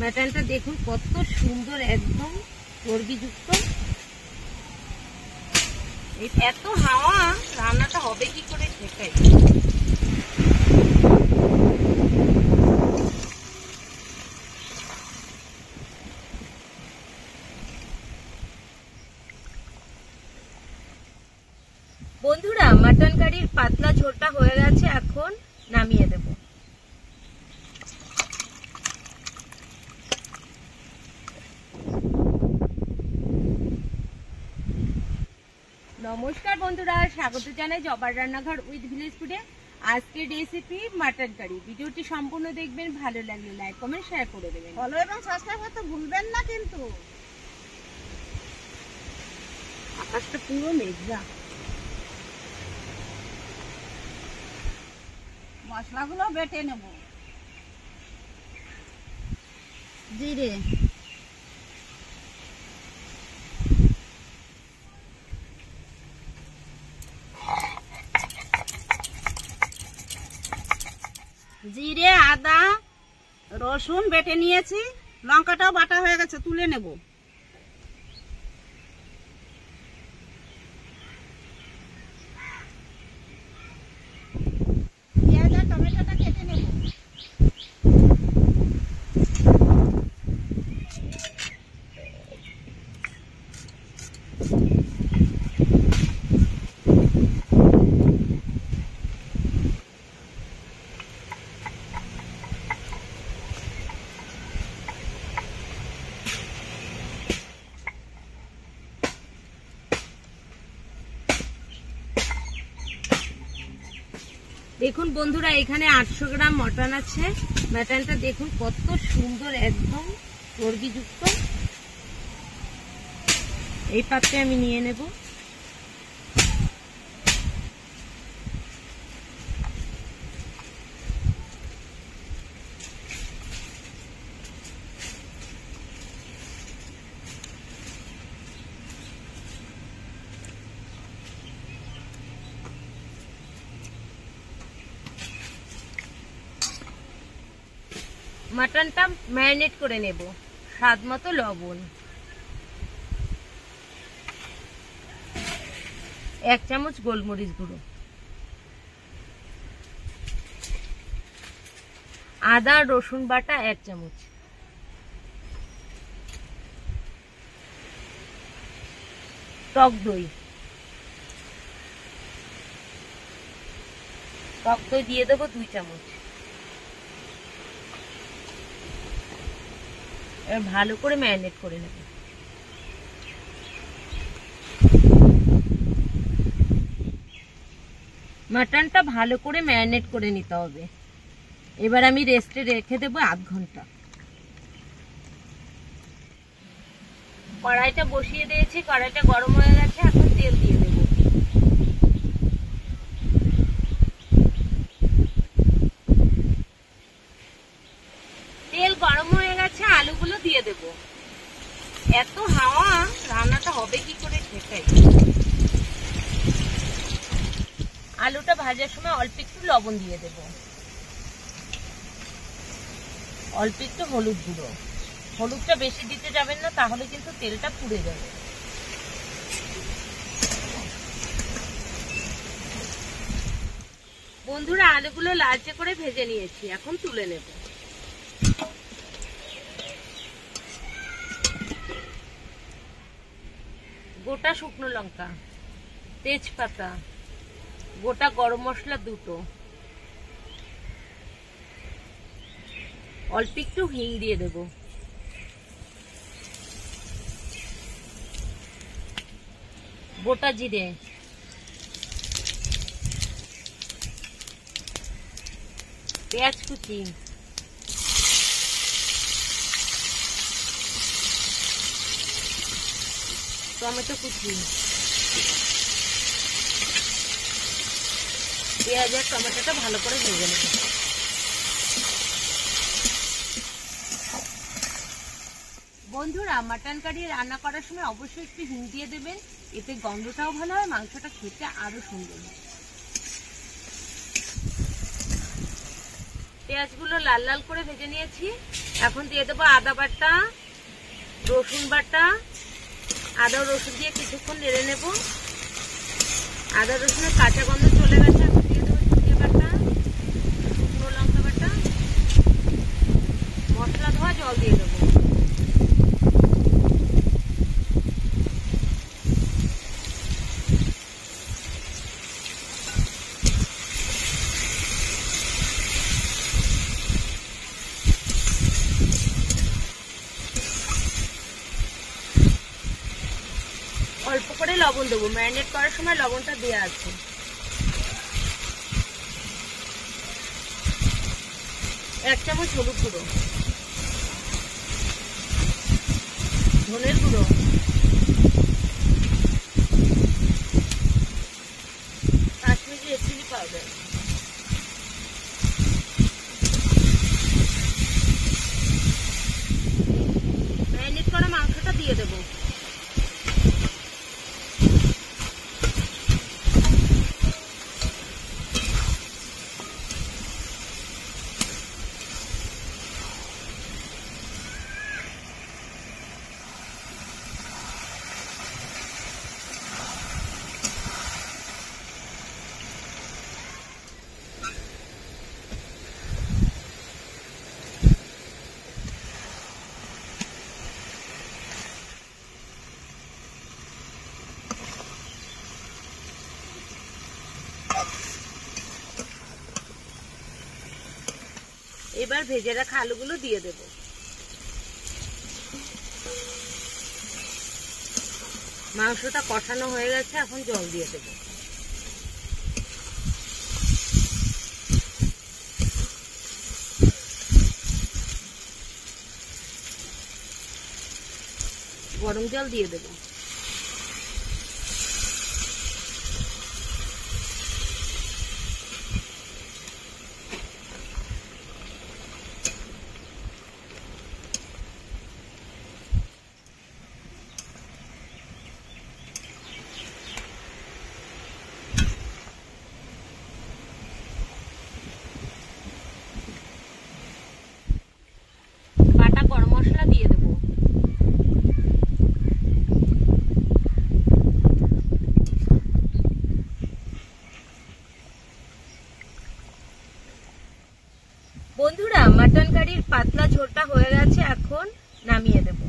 মাটনটা দেখুন কত সুন্দর, একদম চর্বিযুক্ত। এত হাওয়া, রান্নাটা হবে কি করে সেটাই। বন্ধুরা, মাটন কারির পাতলা ঝোলটা হয়ে গেছে, এখন নামিয়ে দেব। নমস্কার বন্ধুরা, স্বাগত জানাই জবার রান্নাঘর উইথ ভিলেজ ফুডে। আজকের রেসিপি মাটন কারি। ভিডিওটি সম্পূর্ণ দেখবেন, ভালো লাগলে লাইক কমেন্ট শেয়ার করে দেবেন। ফলো এবং সাবস্ক্রাইব করতে ভুলবেন না কিন্তু। আকাশটা পুরো মেঘলা। মশলাগুলো বেটে নেব। জিরে, জিরে, আদা, রসুন বেটে নিয়েছি। লঙ্কাটাও বাটা হয়ে গেছে, তুলে নেব। পেঁয়াজ আর টমেটোটা কেটে নেব। দেখুন বন্ধুরা, এখানে 800 গ্রাম মটন আছে। মটনটা দেখুন কত সুন্দর, একদম চর্বিযুক্ত। এই পাত্রে আমি নিয়ে নেব। মাটনটা ম্যারিনেট করে নেব। স্বাদ মতো লবণ, 1 চামচ গোলমরিচ গুঁড়ো, আদা রসুন বাটা 1 চামচ, টক দই দিয়ে দেবো 2 চামচ। ভালো করে ম্যারিনেট করে নেব। মাটনটা ভালো করে ম্যারিনেট করে নিতে হবে। এবার আমি রেস্টে রেখে দেবো আধ ঘন্টা। কড়াইটা বসিয়ে দিয়েছি, কড়াইটা গরম হয়ে গেছে, এখন তেল দিয়ে দেবো। তেল গরম হয়ে গেছে, আলুগুলো দিয়ে দেব। এত হাওয়া, রান্নাটা হবে কি করে সেটাই। আলুটা ভাজার সময় অল্প একটু লবণ দিয়ে দেব, অল্প একটু হলুদ গুঁড়ো। হলুদটা বেশি দিতে যাবেন না, তাহলে কিন্তু তেলটা পুড়ে যাবে। বন্ধুরা, আলুগুলো লালচে করে ভেজে নিয়েছি, এখন তুলে নেব। গোটা শুকনো লঙ্কা, তেজপাতা, গোটা গরম মশলা 2টো, অল্প একটু হিং দিয়ে দেব, গোটা জিরে, পেঁয়াজ কুচি, টমেটো কুচি, পেঁয়াজ আর টমেটোটা ভালো করে ভেজে নেব। বন্ধুরা, মাটন কারি রান্না করার সময় অবশ্যই একটু হিং দিয়ে দেবেন, এতে গন্ধটাও ভালো হয়, মাংসটা খেতে আরো সুন্দর হয়। পেঁয়াজগুলো লাল লাল করে ভেজে নিয়েছি, এখন দিয়ে দেবো আদা বাটা, রসুন বাটা। আদা রসুন দিয়ে কিছুক্ষণ নেড়ে নেব। আদা রসুনের কাঁচা গন্ধ চলে গেছে। এখন দিয়ে দেবো জিরে বাটা, শুকনো লঙ্কা বাটা, মশলা ধোয়া জল দিয়ে দেবো। অল্প করে লবণ দেবো, ম্যারিনেট করার সময় লবণটা দেওয়া আছে। এক চামচ হলুদ গুঁড়ো, ধনের গুঁড়ো, Kashmiri red chilli powder, marinate করা মাংসটা দিয়ে দেবো। এবার ভেজে রাখা আলুগুলো দিয়ে দেব। মাংসটা কষানো হয়ে গেছে, এখন জল দিয়ে দেব। গরম জল দিয়ে দেব। বাটা গরম মশলা দিয়ে দেবো। বন্ধুরা, মাটন কারির পাতলা ঝোলটা হয়ে গেছে, এখন নামিয়ে দেবো।